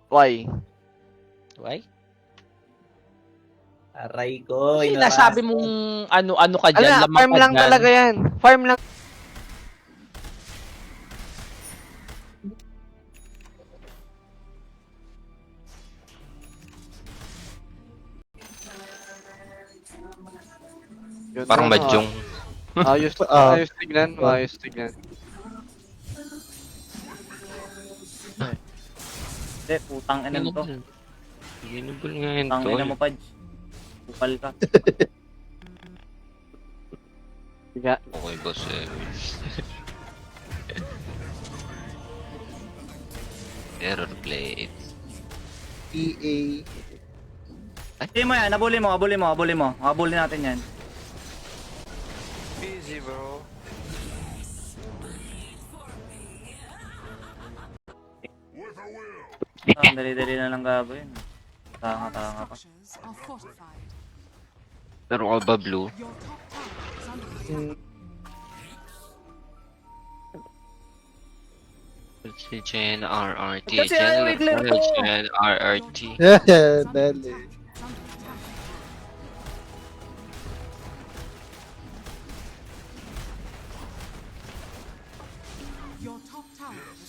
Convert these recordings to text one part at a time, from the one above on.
Why? Why? Aray ko, Kasi nasabi mong ano-ano ka dyan, lamang Farm ka lang dyan. talaga yan. Farm lang. Yun Parang lang, madyong. Ayos, ayos tignan, ayos tignan. Hindi, putang ina mo to. Ginubol nga yun, Putang ina tol. mo, Pudge. Kupal ka. Tiga. Okay, boss. Error plate. EA. Hindi mo yan, abulin mo. Abulin natin yan. Easy, bro. Dali-dali na lang gagawin. Tanga-tanga pa. Pero ka ba, Blue? Si Jen RRT. Kasi ayaw i-clear ko. Jen RRT. Dali.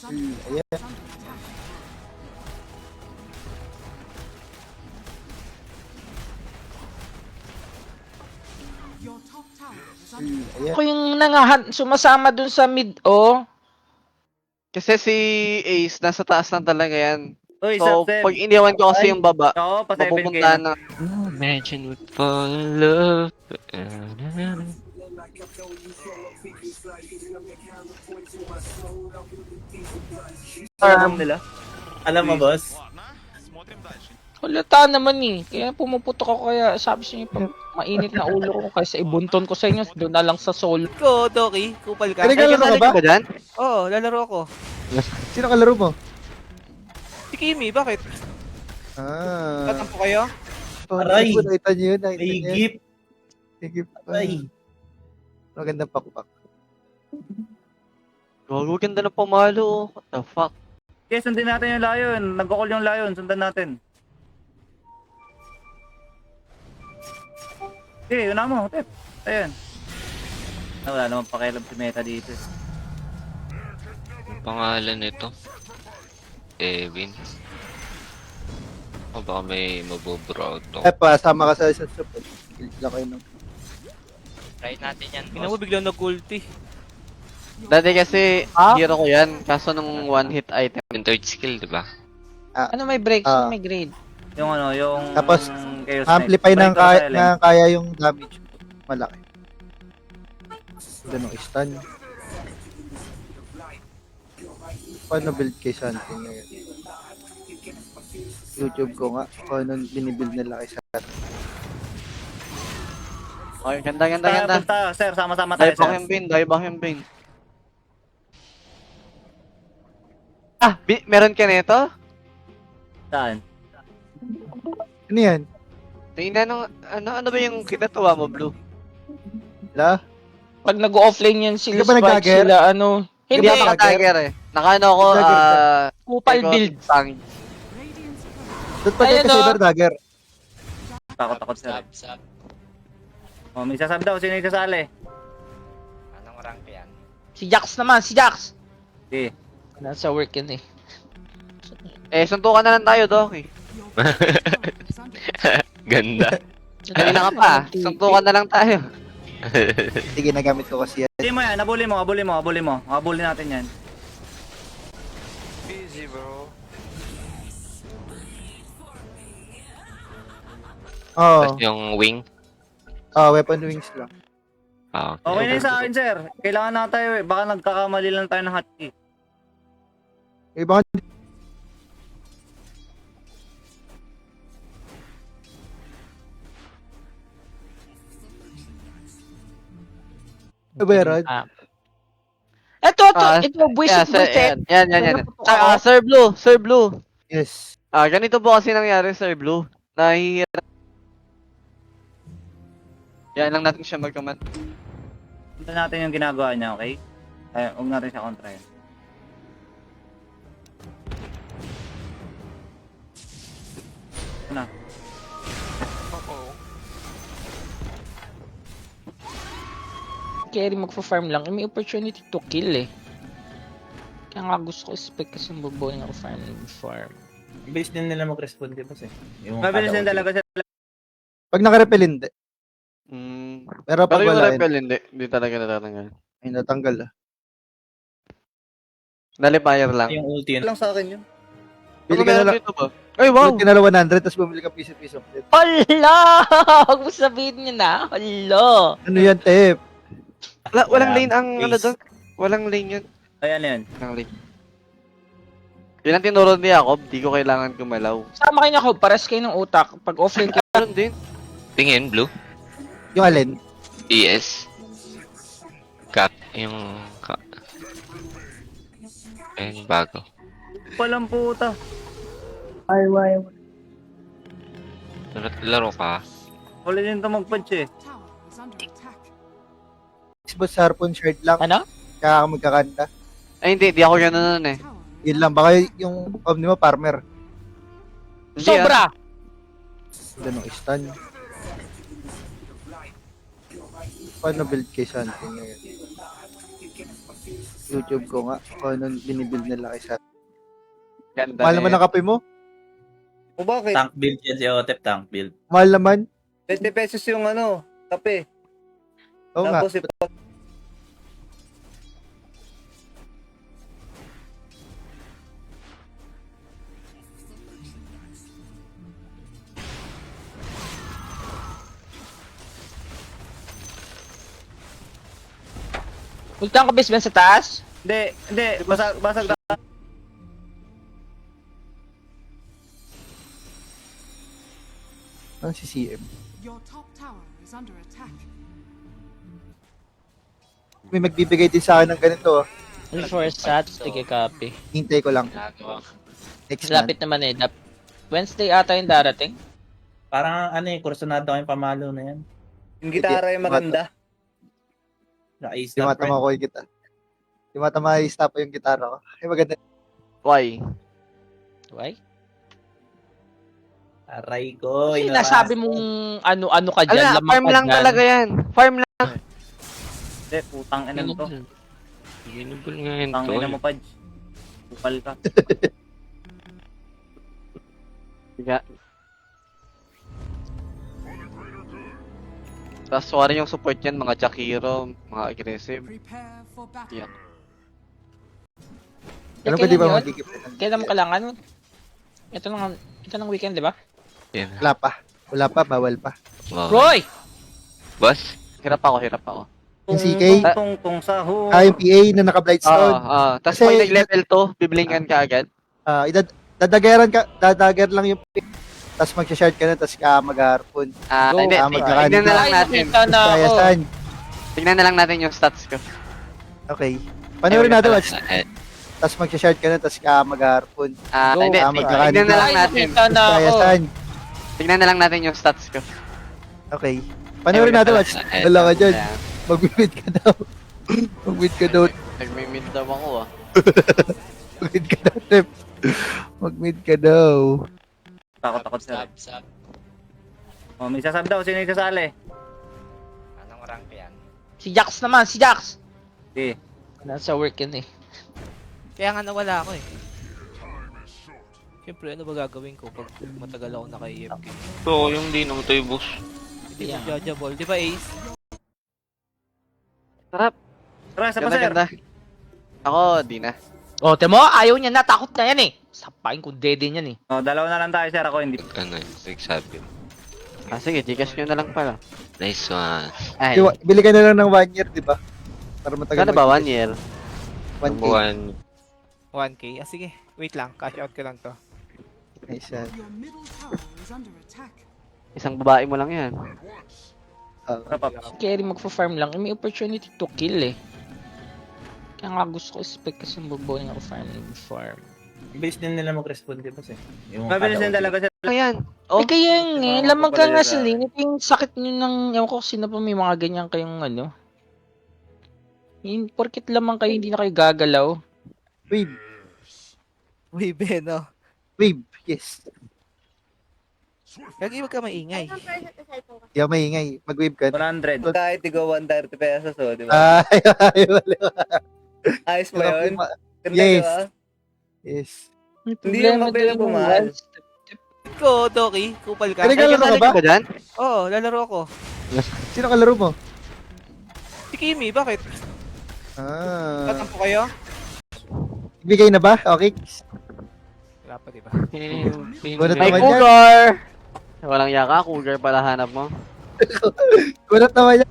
Ayan. Ayan. Ako yung sumasama dun sa mid, oh. Kasi si Ace, nasa taas lang talaga yan. Uy, So, Sap, pag iniwan ko kasi yung baba, Oo, pa 7k mapupunta na. na. Imagine would fall in love. Alam nila. Alam mo, boss? Halata naman eh. Kaya pumuputok ako kaya sabi sa inyo, pag mainit na ulo ko kaysa ibunton ko sa inyo, doon na lang sa solo. Ko, Doki, kupal ka. Naglalaro ka kasali ba? ba dyan? Oo, lalaro ako. Sino kalaro mo? Si Kimi, bakit? Ah. Tatampo kayo? Aray! Nakita niyo yun. Nakita May niyo yun. gift. May gift pa. Ay. Magandang pakpak. Gago, ganda ng pamalo. Oh. What the fuck? Okay, sundin natin yung layon. Nag-call yung layon. Sundan natin. Okay, una mo. Tep. Ayan. Wala naman pakialam si Meta dito. Ang pangalan nito? Evin. O baka may mabubro to. Sama ka sa support. Kill lang kayo ng... Try natin yan, Tingnan mo biglang nag-ulti. Dati kasi, hero ko yan. Kaso nung one hit item. Yung third skill, di ba? Ano may breaks, ano may grade? Yung ano, yung... Tapos, Chaos Amplify Knight. ng Breaker kaya, silent. na kaya yung damage. Malaki. Ganun, stun. Paano build kay Santin ngayon? YouTube ko nga. Paano binibuild nila kay Santin? Okay, ganda. Punta, sir, sama-sama tayo, Dive back sir. yung Bane, dive back yung Bane. Meron ka nito? Saan? Ano yan? Tingnan nung, ano ba yung kinatuwa mo, Blue? La? Pag nag-offlane yan sila, Hindi ka ba Spike, nag-dagger? sila ano. Hindi Hindi, ako naka-dagger eh. Naka-ano ako, Dagger kupal build. Pang. Doon pa Ayun, din kasi Dagger. Takot-takot, sir. Oh, may sasabi daw. Sino yung sasali? Anong rank yan? Si Jax naman, si Jax! Sige. Nasa work yun eh. Suntukan na lang tayo, Doki. Ganda. Kanina ka pa, suntukan na lang tayo. Sige, nagamit ko kasi yan. Hindi mo yan. Abulin mo. Abulin natin yan. Easy, bro. Oo. Tapos yung wing. Weapon wings lang. Okay na yun sa akin, sir. Kailangan na tayo eh. Baka nagkakamali lang tayo ng hotkey. Eh, baka Beron? Ito, buwis, Yeah, yan. Sir Blue. Yes. Ganito po kasi nangyari, Sir Blue. Nahihirap. Yan lang natin siya mag-command. Punta natin yung ginagawa niya, okay? Huwag natin siya kontrahin. Na. Carry magpa-farm lang, may opportunity to kill eh. Kaya nga gusto ko spec kasi bubuhay ako farm. Base din nila mag-respond, di ba eh? Yung Mabilis din talaga siya. Pag naka-repel, hindi. Pero pag Pero yung wala, repel, hindi talaga natatanggal. ay natanggal ah. Nalipayer lang. Yung ulti yun. Lang sa akin yun. Bili Ano ka na meron lang, dito ba? Ay, wow! bili ka na lang 100, tapos bumili ka piso-piso. Hala! Huwag mo sabihin niyo na. Hala! Ano yan, Tep? Walang lane ang Please. ano doon. Walang lane yun. Ayan yan. Walang lane. Yun ang tinuro ni Jacob, di ko kailangan gumalaw. Sama kayo ako, pares kayo ng utak. Pag offline ka, Meron din. Tingin, blue. Yung alin? ES. Cut. Yung... Ayun, yung bago. Palang puta. Laro ka. Wala din ito mag-punch eh. Xbox Harpoon shirt lang, ano? kaya ka magkakanta. Ay, hindi ako ganun nun eh. Yun lang, baka yung omni mo, farmer. Hindi, Sobra! Ganong stun. Paano build kay something ngayon? YouTube ko nga, kung anong binibuild nila kay something. Ganda Mahal na naman yan. ang kape mo? O bakit? Tank build yan si Otep, tank build. Mahal naman? 20 pesos yung ano, kape. Oo nga. Tapos Ultang ka base Ben sa taas? hindi, basag na. Ang CCM. Your top tower is under attack. May magbibigay din sa akin ng ganito. For stats, tige copy. Hintay ko lang. Next month. Lapit naman eh. Wednesday ata yung darating. Parang ano eh, kursunado kayong pamalo na yan. Yung gitara yung maganda. Naka-ace Di na matama ko yung gitara. Di matama i-stop yung gitara ko. Ay maganda. Why? Why? Aray ko. Kasi nasabi mong ano-ano ka dyan. Ala, lamang farm ka lang dyan. talaga yan. Farm lang. Hindi, putang ina mo to. Ginubol nga yun Putang to. ina mo, Pudge. Kupal ka. Tiga. Tapos sorry yung support yan, mga Jakiro, mga aggressive. Prepare for battle. Yeah. Alam ko Kailan di ba yun? magigip? Kailan mo kailangan? Ito ng weekend, di ba? Yan. Wala pa. Wala pa, bawal pa. Wow. Roy! Boss? Hirap ako. Yung CK, Tung saho. yung PA na naka-Blightstone. Tapos Kasi- pag nag-level 2, biblingan ka agad. Dadageran lang yung PA. Tapos mag-shard ka na, tapos ka mag-harpoon. Go. Hindi, Magkakanin tignan na lang Ay, natin. nakita na Kaya ako. saan? Tignan na lang natin yung stats ko. Okay. Panoorin natin, watch. Eh, Tapos mag-shard ka na, tapos ka mag-harpoon. Go. Hindi, Magkakanin tignan na ka. lang Ay, natin. nakita na Kaya ako. saan? Tignan na lang natin yung stats ko. Okay. Panoorin natin, watch. Wala ka dyan. Ayan. Mag-mid ka daw. Mag-mid ka daw. Nagme-mid daw ako Mag-mid ka daw, Tep. Mag-mid ka daw. Takot sila. Oh, may sasab daw. Sino yung sasali? Anong rank yan? Si Jax naman, si Jax! Sige. Nasa work yun eh. Kaya nga nawala ako eh. Siyempre, ano ba gagawin ko pag matagal ako naka-AFK? So, yung di namatay, boss. Hindi Yeah. mo judgeable. Di ba Ace? Sarap. Tara, sa pa, sir. Ganda. Ako, di na. O, temo, ayaw niya na, takot na yan eh. Sapain ko dede niyan eh. Oh, dalawa na lang tayo, sir. Ako hindi. Ano yun? Nagsabi. Sige, Gcash nyo na lang pala. Nice one. Ay, Bili ka na lang ng 1 year, di ba? Para matagal. kano ba? 1 year? 1K. Buwan. 1k. Sige, wait lang. Cash out ko lang to. Nice yan. Your middle tower is under attack. Isang babae mo lang yan. Tara, Pop. Carry magpa-farm lang, may opportunity to kill eh. Kaya nga gusto ko spec kasi bubuhay ako farm. Base din nila mag-respond, di ba eh? Yung Mabilis din talaga siya. Ayan. Oh, Eh kaya yung Mga lamang ka nga kapalala. sa lane. Ito yung sakit nyo ng, ewan ko sino pa may mga ganyan kayong ano. Porkit lamang kayo, hindi na kayo gagalaw. Wave. Wave eh, no? Wave. Yes. Gagi, wag ka maingay. Di ako maingay. Mag-wave ka. 100. Kahit tigo 130 pesos, oh, di ba? Ay, ay, wala. Ayos ba yun? Ganda, Yes. di ba? Yes. Hindi yung mabili doon bumahal. Ko, Doki, kupal ka. Ay, naglalaro ka ba? Ka dyan? Oo, lalaro ako. Sino kalaro mo? Si Kimi, bakit? Ah. Tatampo kayo? Ibigay na ba? Okay. Wala pa, diba? Wala May naman yan. cougar! Walang yaka, cougar pala hanap mo. Kunat naman yan.